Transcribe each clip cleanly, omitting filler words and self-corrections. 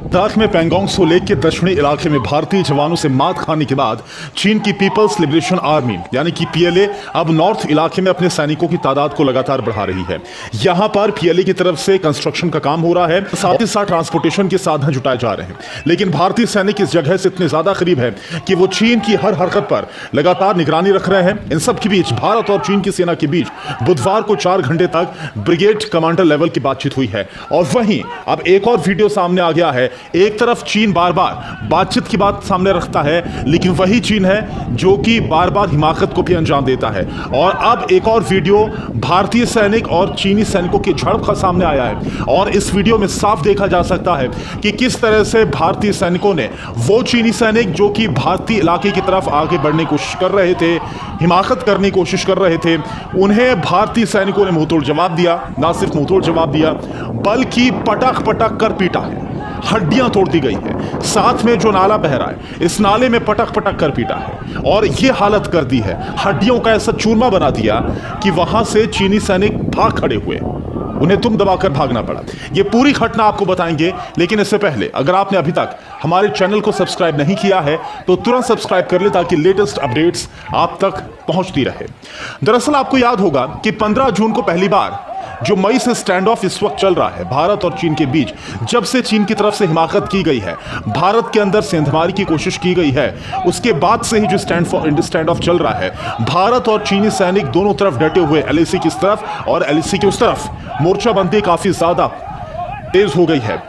लद्दाख में पैंगोंग सो लेक के दक्षिणी इलाके में भारतीय जवानों से मात खाने के बाद चीन की पीपल्स लिबरेशन आर्मी यानी कि पीएलए अब नॉर्थ इलाके में अपने सैनिकों की तादाद को लगातार बढ़ा रही है। यहां पर पीएलए की तरफ से कंस्ट्रक्शन का काम हो रहा है, साथ ही साथ ट्रांसपोर्टेशन के साधन जुटाए जा रहे हैं। लेकिन भारतीय सैनिक इस जगह से इतने ज्यादा करीब है कि वो चीन की हर हरकत पर लगातार निगरानी रख रहे हैं। इन सब के बीच भारत और चीन की सेना के बीच बुधवार को 4 घंटे तक ब्रिगेड कमांडर लेवल की बातचीत हुई है। और वहीं अब एक और वीडियो सामने आ गया है। एक तरफ चीन बार बार बातचीत की बात सामने रखता है, लेकिन वही चीन है जो कि बार बार हिमाकत को भी अंजाम देता है। और अब एक और वीडियो भारतीय सैनिक और चीनी सैनिकों की झड़प का सामने आया है और इस वीडियो में साफ देखा जा सकता है कि किस तरह से भारतीय सैनिकों ने वो चीनी सैनिक जो कि भारतीय इलाके की तरफ आगे बढ़ने की कोशिश कर रहे थे, हिमाकत करने की कोशिश कर रहे थे, उन्हें भारतीय सैनिकों ने मुंहतोड़ जवाब दिया। ना सिर्फ मुंहतोड़ जवाब दिया बल्कि पटक पटक कर पीटा है, हड्डियां तोड़ दी गई है। साथ में जो नाला बह रहा है इस नाले में पटक पटक कर पीटा है और यह हालत कर दी है, हड्डियों का ऐसा चूरमा बना दिया कि वहां से चीनी सैनिक भाग खड़े हुए, उन्हें तुम दबाकर भागना पड़ा। यह पूरी घटना आपको बताएंगे, लेकिन इससे पहले अगर आपने अभी तक हमारे चैनल को सब्सक्राइब नहीं किया है तो तुरंत सब्सक्राइब कर ले ताकि लेटेस्ट अपडेट्स आप तक पहुंचती रहे। दरअसल आपको याद होगा कि 15 जून को पहली बार जो मई से स्टैंड ऑफ इस वक्त चल रहा है भारत और चीन के बीच, जब से चीन की तरफ से हिमाकत की गई है, भारत के अंदर सेंधमारी की कोशिश की गई है, उसके बाद से ही जो स्टैंड ऑफ चल रहा है, भारत और चीनी सैनिक दोनों तरफ डटे हुए, एलएसी की तरफ और एलएसी की उस तरफ, मोर्चाबंदी काफी ज्यादा तेज हो गई है।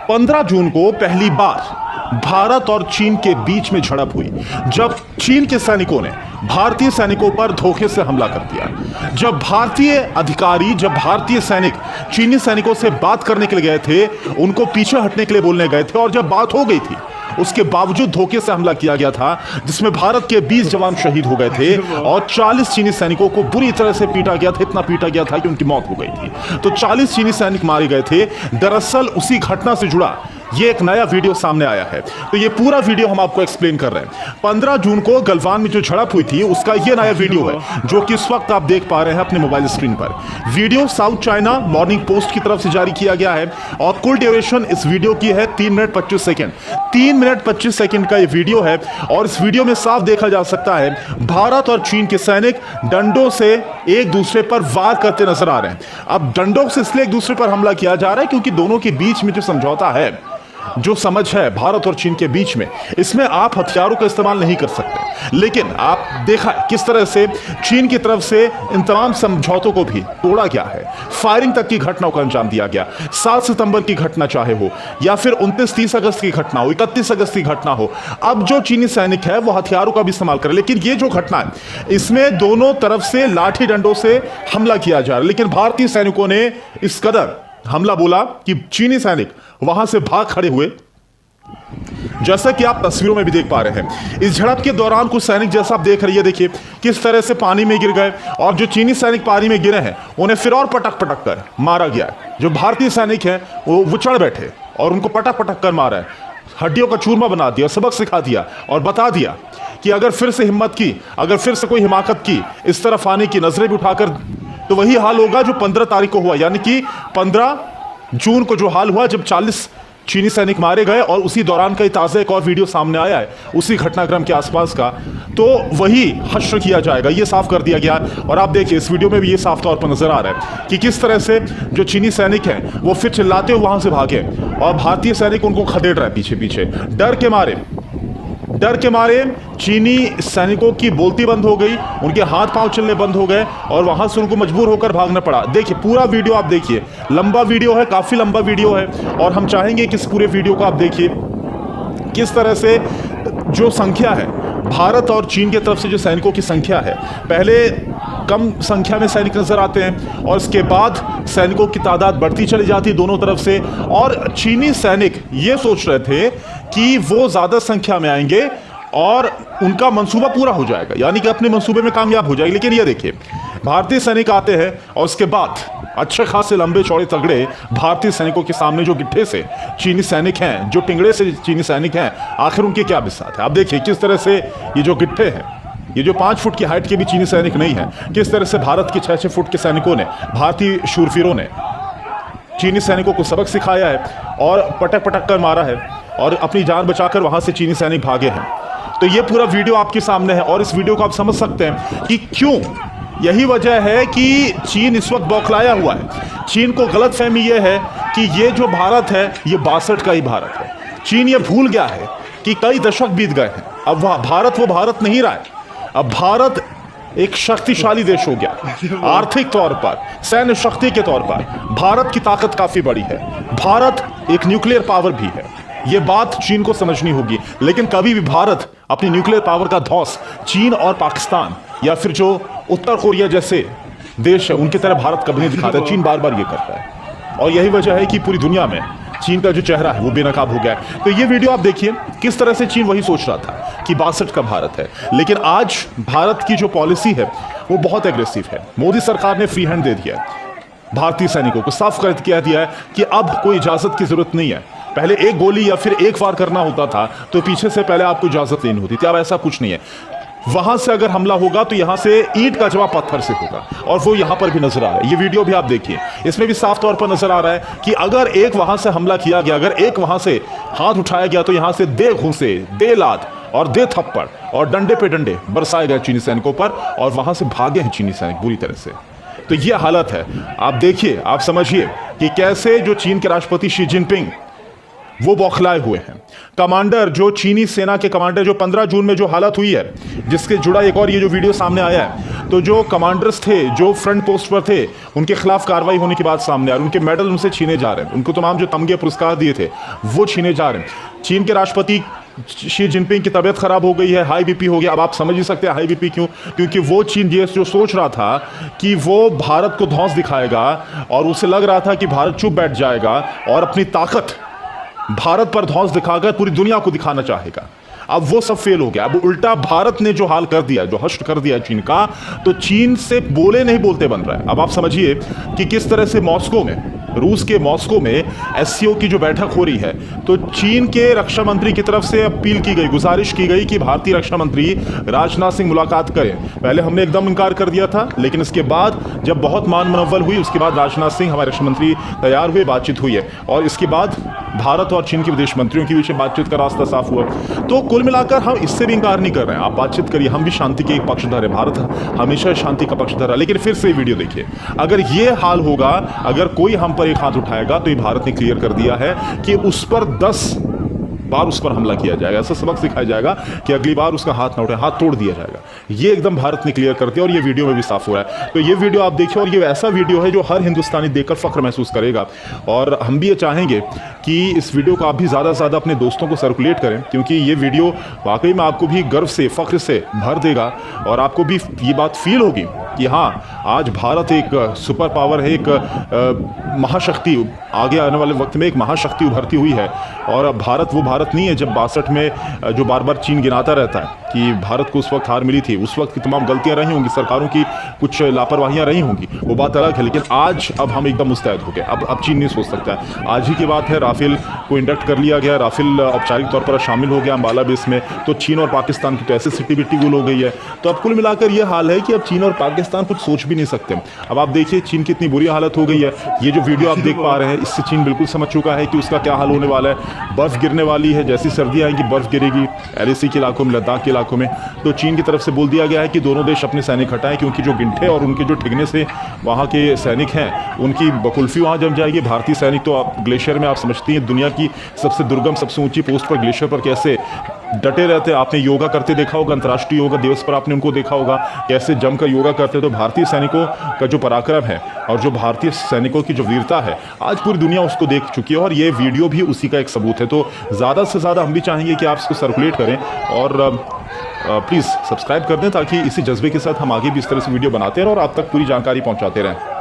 15 जून को पहली बार भारत और चीन के बीच में झड़प हुई, जब चीन के सैनिकों ने भारतीय सैनिकों पर धोखे से हमला कर दिया। जब भारतीय अधिकारी, जब भारतीय सैनिक चीनी सैनिकों से बात करने के लिए गए थे, उनको पीछे हटने के लिए बोलने गए थे और जब बात हो गई थी उसके बावजूद धोखे से हमला किया गया था, जिसमें भारत के 20 जवान शहीद हो गए थे और 40 चीनी सैनिकों को बुरी तरह से पीटा गया था। इतना पीटा गया था कि उनकी मौत हो गई थी। तो 40 चीनी सैनिक मारे गए थे। दरअसल उसी घटना से जुड़ा ये एक नया वीडियो सामने आया है, तो ये पूरा वीडियो हम आपको एक्सप्लेन कर रहे हैं। 15 जून को गलवान में जो झड़प हुई थी उसका ये नया वीडियो है जो कि इस वक्त आप देख पा रहे हैं अपने मोबाइल स्क्रीन पर। Video south China morning post की तरफ से जारी किया गया है और कुल ड्यूरेशन इस वीडियो की है 3 मिनट 25 सेकंड। 3 मिनट 25 सेकंड का ये वीडियो है और इस वीडियो में साफ देखा जा सकता है भारत और चीन के सैनिक डंडों से एक दूसरे पर वार करते नजर आ रहे हैं। अब डंडों से इसलिए एक दूसरे पर हमला किया जा रहा है क्योंकि दोनों के बीच में जो समझौता है, जो समझ है भारत और चीन के बीच में, इसमें आप हथियारों का इस्तेमाल नहीं कर सकते। लेकिन आप देखा किस तरह से चीन की तरफ से इन तमाम समझौतों को भी तोड़ा गया है। फायरिंग तक की घटनाओं को अंजाम दिया गया। 7 सितंबर की घटना चाहे हो या फिर 29-30 अगस्त की घटना हो, 31 अगस्त की घटना हो, अब जो चीनी सैनिक है वो हथियारों का भी इस्तेमाल करे। लेकिन ये जो घटना है इसमें दोनों तरफ से लाठी डंडों से हमला किया जा रहा है। लेकिन भारतीय सैनिकों ने इस कदर हमला बोला कि चीनी सैनिक वहां से भाग खड़े हुए, जैसा कि आप तस्वीरों में भी देख पा रहे हैं। इस झड़प के दौरान कुछ सैनिक, जैसा आप देख रही है, देखिए किस तरह से पानी में गिर गए और जो चीनी सैनिक पानी में गिरे हैं उन्हें फिर और पटक पटक कर मारा गया। जो भारतीय सैनिक हैं वो चढ़ बैठे और उनको पटक पटक कर मारा है, हड्डियों का चूरमा बना दिया, सबक सिखा दिया और बता दिया कि अगर फिर से हिम्मत की, अगर फिर से कोई हिमाकत की, इस तरफ आने की, नजरें भी उठाकर, तो वही हाल होगा जो 15 तारीख को हुआ। यानी कि 15 जून को जो हाल हुआ जब 40 चीनी सैनिक मारे गए और उसी दौरान का ताज़ा एक और वीडियो सामने आया है उसी घटनाक्रम के आसपास का, तो वही हश्र किया जाएगा, ये साफ कर दिया गया। और आप देखिए इस वीडियो में भी ये साफ तौर पर नजर आ रहा है कि किस तरह से जो चीनी सैनिक हैं वो फिर चिल्लाते हुए वहां से भागे और भारतीय सैनिक उनको खदेड़ रहा है पीछे पीछे। डर के मारे चीनी सैनिकों की बोलती बंद हो गई, उनके हाथ पांव चलने बंद हो गए और वहां से उनको मजबूर होकर भागना पड़ा। देखिए पूरा वीडियो आप देखिए, लंबा वीडियो है, काफी लंबा वीडियो है और हम चाहेंगे कि इस पूरे वीडियो को आप देखिए किस तरह से जो संख्या है भारत और चीन की तरफ से, जो सैनिकों की संख्या है, पहले कम संख्या में सैनिक नजर आते हैं और इसके बाद सैनिकों की तादाद बढ़ती चली जाती है दोनों तरफ से। और चीनी सैनिक ये सोच रहे थे कि वो ज्यादा संख्या में आएंगे और उनका मंसूबा पूरा हो जाएगा, यानी कि अपने मंसूबे में कामयाब हो जाएगी। लेकिन ये देखिए भारतीय सैनिक आते हैं और उसके बाद अच्छे खासे लंबे चौड़े तगड़े भारतीय सैनिकों के सामने जो गिट्ठे से चीनी सैनिक हैं, जो टिंगड़े से चीनी सैनिक हैं, आखिर उनके क्या बिसात है। आप देखिए किस तरह से ये जो गिट्ठे हैं, ये जो 5 फुट की हाइट के भी चीनी सैनिक नहीं है, किस तरह से भारत के 6-6 फुट के सैनिकों ने, भारतीय शूरवीरों ने चीनी सैनिकों को सबक सिखाया है और पटक पटक कर मारा है और अपनी जान बचाकर वहां से चीनी सैनिक भागे हैं। तो ये पूरा वीडियो आपके सामने है और इस वीडियो को आप समझ सकते हैं कि क्यों। यही वजह है कि चीन इस वक्त बौखलाया हुआ है। चीन को गलतफहमी यह है कि ये जो भारत है ये 62 का ही भारत है। चीन ये भूल गया है कि कई दशक बीत गए हैं, अब वह भारत वो भारत नहीं रहा है। अब भारत एक शक्तिशाली देश हो गया, आर्थिक तौर पर, सैन्य शक्ति के तौर पर भारत की ताकत काफी बड़ी है। भारत एक न्यूक्लियर पावर भी है, ये बात चीन को समझनी होगी। लेकिन कभी भी भारत अपनी न्यूक्लियर पावर का धौंस चीन और पाकिस्तान या फिर जो उत्तर कोरिया जैसे देश है उनकी तरह भारत कभी नहीं दिखाता। चीन बार बार ये करता है और यही वजह है कि पूरी दुनिया में चीन का जो चेहरा है वो बेनकाब हो गया है। तो ये वीडियो आप देखिए किस तरह से चीन वही सोच रहा था कि 62 का भारत है, लेकिन आज भारत की जो पॉलिसी है वो बहुत एग्रेसिव है। मोदी सरकार ने फ्री हैंड दे दिया है, भारतीय सैनिकों को साफ कर दिया है कि अब कोई इजाजत की जरूरत नहीं है। पहले एक गोली या फिर एक वार करना होता था तो पीछे से पहले आपको इजाजत लेनी होती थी, अब ऐसा कुछ नहीं है। वहां से अगर हमला होगा तो यहां से ईंट का जवाब पत्थर से होगा और वो यहां पर भी नजर आ रहा है। ये वीडियो भी आप देखिए, इसमें भी साफ तौर पर नजर आ रहा है कि अगर एक वहां से हमला किया गया, अगर एक वहां से हाथ उठाया गया तो यहां से दे घूंसे, दे लात और दे थप्पड़ और डंडे पे डंडे बरसाए गए चीनी सैनिकों पर और वहां से भागे हैं चीनी सैनिक बुरी तरह से। तो ये हालत है। आप देखिए, आप समझिए कि कैसे जो चीन के राष्ट्रपति शी जिनपिंग वो बौखलाए हुए हैं। कमांडर, जो चीनी सेना के कमांडर, जो 15 जून में जो हालत हुई है जिसके जुड़ा एक और ये जो वीडियो सामने आया है, तो जो कमांडर्स थे जो फ्रंट पोस्ट पर थे उनके खिलाफ कार्रवाई होने के बाद सामने आ रही, उनके मेडल उनसे छीने जा रहे हैं, उनको तमाम जो तमगे पुरस्कार दिए थे वो छीने जा रहे हैं। चीन के राष्ट्रपति शी जिनपिंग की तबीयत खराब हो गई है, हाई बीपी हो गया। अब आप समझ ही सकते हैं हाई बीपी क्यों, क्योंकि वो चीन जो सोच रहा था कि वो भारत को धौंस दिखाएगा और उसे लग रहा था कि भारत चुप बैठ जाएगा और अपनी ताकत भारत पर धौंस दिखाकर पूरी दुनिया को दिखाना चाहेगा। अब वो सब फेल हो गया। अब उल्टा भारत ने जो हाल कर दिया, जो हश्र कर दिया चीन का, तो चीन से बोले नहीं बोलते बन रहा है। अब आप समझिए कि किस तरह से मॉस्को में, रूस के मॉस्को में एससीओ की जो बैठक हो रही है, तो चीन के रक्षा मंत्री की तरफ से अपील की गई, गुजारिश की गई कि भारतीय रक्षा मंत्री राजनाथ सिंह मुलाकात करें। पहले हमने एकदम इनकार कर दिया था, लेकिन इसके बाद जब बहुत मान मनव्वल हुई उसके बाद राजनाथ सिंह हमारे रक्षा मंत्री तैयार हुए, बातचीत हुई है और इसके बाद भारत और चीन के विदेश मंत्रियों के बीच बातचीत का रास्ता साफ हुआ। तो कुल मिलाकर हम इससे भी इनकार नहीं कर रहे हैं, आप बातचीत करिए, हम भी शांति के एक पक्षधर है। भारत हमेशा शांति का पक्षधर है। लेकिन फिर से वीडियो देखिए, अगर ये हाल होगा, अगर कोई हम पर एक हाथ उठाएगा तो ये भारत ने क्लियर कर दिया है कि उस पर 10 बार उस पर हमला किया जाएगा, ऐसा सबक सिखाया जाएगा कि अगली बार उसका हाथ ना उठे, हाथ तोड़ दिया जाएगा। ये एकदम भारत ने क्लियर कर दिया और ये वीडियो में भी साफ हो रहा है। तो ये वीडियो आप देखिए और ये ऐसा वीडियो है जो हर हिंदुस्तानी देखकर फख्र महसूस करेगा और हम भी ये चाहेंगे कि इस वीडियो को आप भी ज़्यादा से ज़्यादा अपने दोस्तों को सर्कुलेट करें, क्योंकि ये वीडियो वाकई में आपको भी गर्व से, फख्र से भर देगा और आपको भी ये बात फील होगी कि हाँ, आज भारत एक सुपर पावर है, एक महाशक्ति, आगे आने वाले वक्त में एक महाशक्ति उभरती हुई है। और भारत वो भारत नहीं है जब 62 में जो बार बार चीन गिनाता रहता है कि भारत को उस वक्त हार मिली थी, उस वक्त की तमाम गलतियां रही होंगी, सरकारों की कुछ लापरवाहियां रही होंगी, वो बात अलग है। लेकिन आज अब हम एकदम मुस्तैद हो गए, अब चीन नहीं सोच सकता है। आज ही की बात है, राफेल को इंडक्ट कर लिया गया, राफेल औपचारिक तौर पर शामिल हो गया अम्बाला बेस में, तो चीन और पाकिस्तान की तो ऐसी सिटी बिट्टी गुल हो गई है। तो अब कुल मिलाकर ये हाल है कि अब चीन और पाकिस्तान कुछ सोच भी नहीं सकते। अब आप देखिए चीन की इतनी बुरी हालत हो गई है, ये जो वीडियो आप देख पा रहे हैं इससे चीन बिल्कुल समझ चुका है कि उसका क्या हाल होने वाला है। बर्फ गिरने वाली है, जैसी सर्दी आएगी बर्फ गिरेगी LAC के इलाकों में, लद्दाख के इलाकों में। तो चीन की तरफ से बोल दिया गया है कि दोनों देश अपने सैनिक हटाएं, क्योंकि जो गिनठे और उनके जो ठिगने से वहाँ के सैनिक हैं उनकी बकुल्फी वहाँ जम जाएगी। भारतीय सैनिक तो आप ग्लेशियर में, आप समझती हैं दुनिया की सबसे दुर्गम, सबसे ऊंची पोस्ट पर, ग्लेशियर पर कैसे डटे रहते हैं। आपने योगा करते देखा होगा, अंतर्राष्ट्रीय योगा दिवस पर आपने उनको देखा होगा कैसे जमकर योगा करते। तो भारतीय सैनिकों का जो पराक्रम है और जो भारतीय सैनिकों की जो वीरता है, आज पूरी दुनिया उसको देख चुकी है और ये वीडियो भी उसी का एक सबूत है। तो ज़्यादा से ज़्यादा हम भी चाहेंगे कि आप इसको सर्कुलेट करें और प्लीज़ सब्सक्राइब कर दें, ताकि इसी जज्बे के साथ हम आगे भी इस तरह से वीडियो बनाते रहें और आप तक पूरी जानकारी पहुँचाते रहें।